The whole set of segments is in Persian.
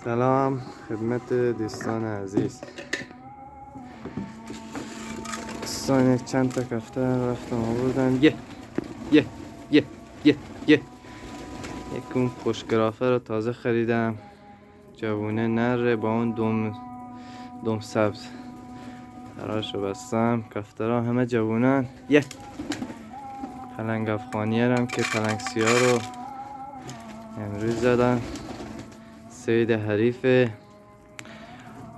سلام خدمت دوستان عزیز. دوستان چند تا کفتر رفتم آوردم. یه یه یکون خوشگرافه رو تازه خریدم، جوونه نره با اون دوم سبز. قراش رو بستم. کفترها همه جوونن. یه پلنگ افغانی هم که پلنگ سیاه رو امروز زدم، سید حریفه.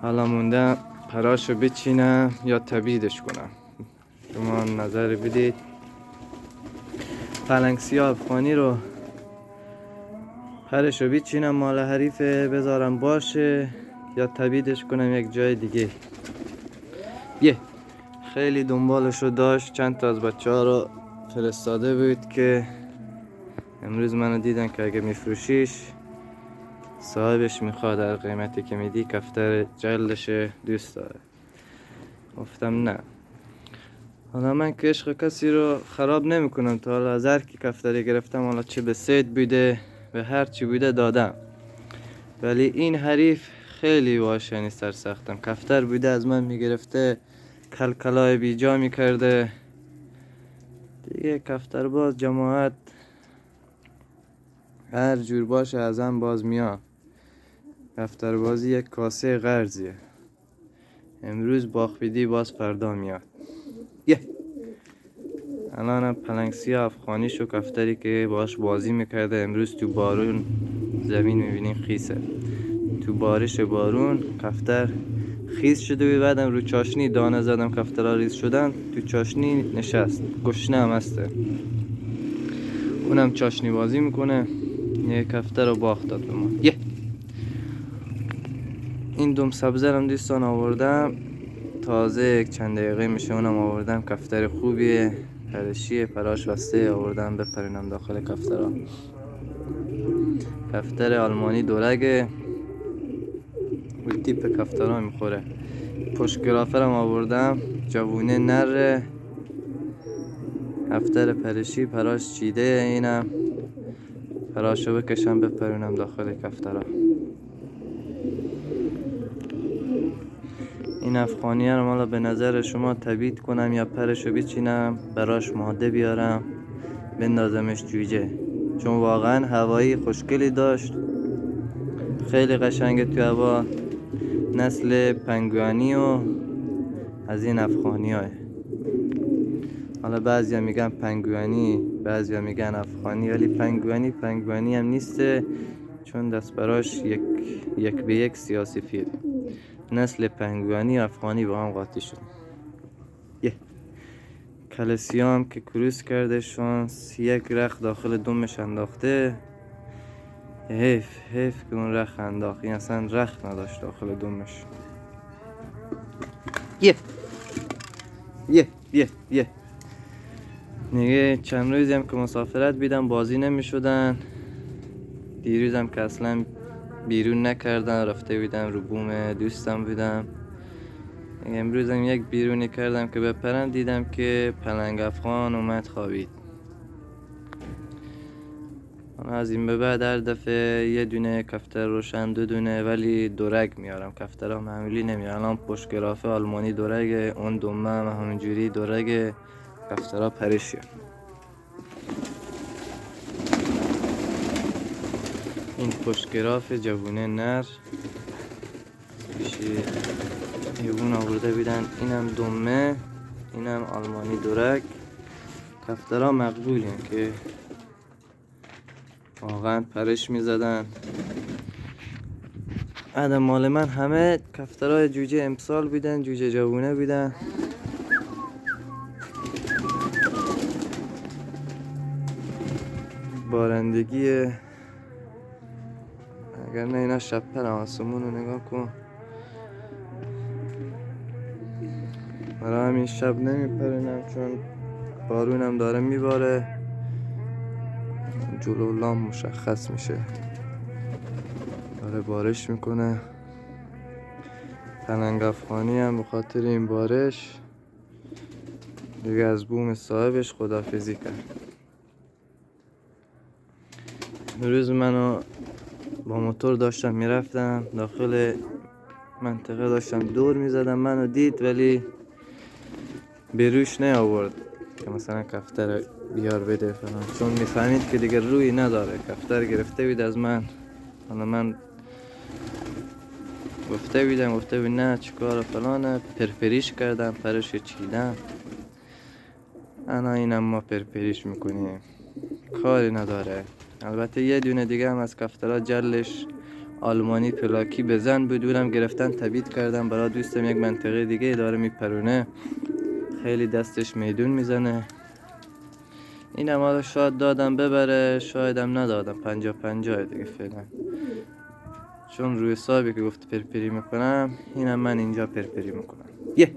حالا مونده پراشو بچینم یا تبیدش کنم، شما نظر بدید. پلنگ سیاه افغانی رو پرشو بچینم مال حریفه بذارم باشه یا تبیدش کنم یک جای دیگه. خیلی دنبالش رو داشت، چند تا از بچه ها رو فرستاده بود که امروز منو دیدن که اگه میفروشیش صاحبش میخواد در قیمتی که میدی کفتر جلدش دوست داره. گفتم نه. حالا من که عشق کسی رو خراب نمیکنم، تا حالا از هر کی کفتری گرفتم، حالا چه به صید بوده به هر چی بوده دادم، ولی این حریف خیلی باش یعنی سرسختم. کفتر بوده از من میگرفته، کلکلای بیجا میکرده دیگه. کفتر باز جماعت هر جور باشه ازم باز میاد. کفتر بازی یک کاسه قرضیه، امروز باخبیدی باز فردا میاد. الانم پلنگ سیاه افغانی شو کفتری که باش بازی میکرده، امروز تو بارون زمین میبینین خیسه، تو بارش بارون کفتر خیس شده و بعدم رو چاشنی دانه زدم، کفترها ریز شدن تو چاشنی نشست، گشنه هم هسته، اونم چاشنی بازی میکنه. یه کفتر رو باخت داد به ما. این دوم سبزه هم دوستان آوردم تازه، یک چند دقیقه میشه اونم آوردم. کفتر خوبیه، پرشیه، پراش وسته آوردم بپرینم داخل کفترها. کفتر آلمانی دورگه، اون تیپ کفترها میخوره. پشت گرافر هم آوردم، جوونه نره، کفتر پرشی، پراش چیده. اینم پراشو بکشم بپرونم داخل کفترها. این افغانی رو مالا به نظر شما تبیید کنم یا پرشو بچینم براش ماده بیارم بندازمش جوجه، چون واقعا هوایی خوشگلی داشت، خیلی قشنگه تو هوا. نسل پنگوانی و از این افغانی های. حالا بعضیا میگن پنگوانی بعضیا میگن افغانی، ولی پنگوانی هم نیسته، چون دست براش یک به یک سیاسفید. نسل پنگوانی و افغانی با هم قاطی شد. کلسیا هم که کروس کرده شانس، یک رخ داخل دمش انداخته. حیف که اون رخ انداخت، این اصلا رخ نداشت داخل دمش. یه دیگه چند روزی هم که مسافرت بیدم بازی نمی شدن. دیروزم که اصلا بیرون نکردن، رفته بیدم رو بوم دوستم بودم. امروزم یک بیرونی کردم که بپرم، دیدم که پلنگ افغان اومد خوابید. از این به بعد هر دفعه یه دونه کفتر روشن، دو دونه ولی دورگ میارم، کفترها معمولی نمیارم. الان پشت گرافه آلمانی دورگه، اون دومه هم همونجوری دورگه، کفترها پرشیه. این پشت گراف جوونه نر میشه ایوون آورده بیدن. اینم دومه، اینم آلمانی دورگ. کفترها مقبولی که واقعا پرش میزدن. بعد مال من همه کفترهای جوجه امسال بودن، جوجه جوونه بودن. بارندگی اگر نه اینا شب پر آسمون رو نگاه کن. برای همین شب نمیپرینم، چون بارونم داره میباره، جلو لام مشخص میشه داره بارش میکنه. پلنگ افغانی هم بخاطر این بارش دیگه از بوم صاحبش خداحافظی کرد. روز منو با موتور داشتم میرفتم داخل منطقه، داشتم دور میزدم، منو دید ولی بروش نیاورد که مثلا کفتر بیار بده فلان، چون میفهمید که دیگه روی نداره. کفتر گرفته بید از من، حالا من گفته بود نه چیکار فلانه، پرپریش کردم، پرش چیدم. انا اینم ما پرپریش میکنیم، کاری نداره. البته یه دونه دیگه هم از کفترها جلش آلمانی پلاکی بزن بدورم گرفتن تبیید کردم برای دوستم، یک منطقه دیگه داره میپرونه، خیلی دستش میدون میزنه. اینم حالا شاید دادم ببره، شایدم ندادم، 50-50 دیگه فعلا، چون روی حسابی که گفت پرپری میکنم، اینم من اینجا پرپری میکنم. یه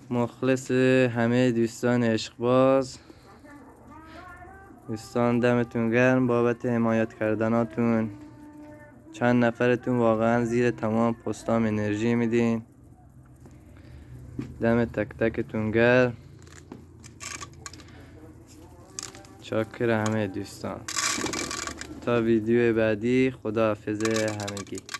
مخلص همه دوستان عشقباز، دوستان دمتون گرم بابت حمایت کردناتون. چند نفرتون واقعا زیر تمام پستام انرژی میدین، دم تک تکتون گرم. چاکر همه دوستان. تا ویدیو بعدی، خداحافظ همگی.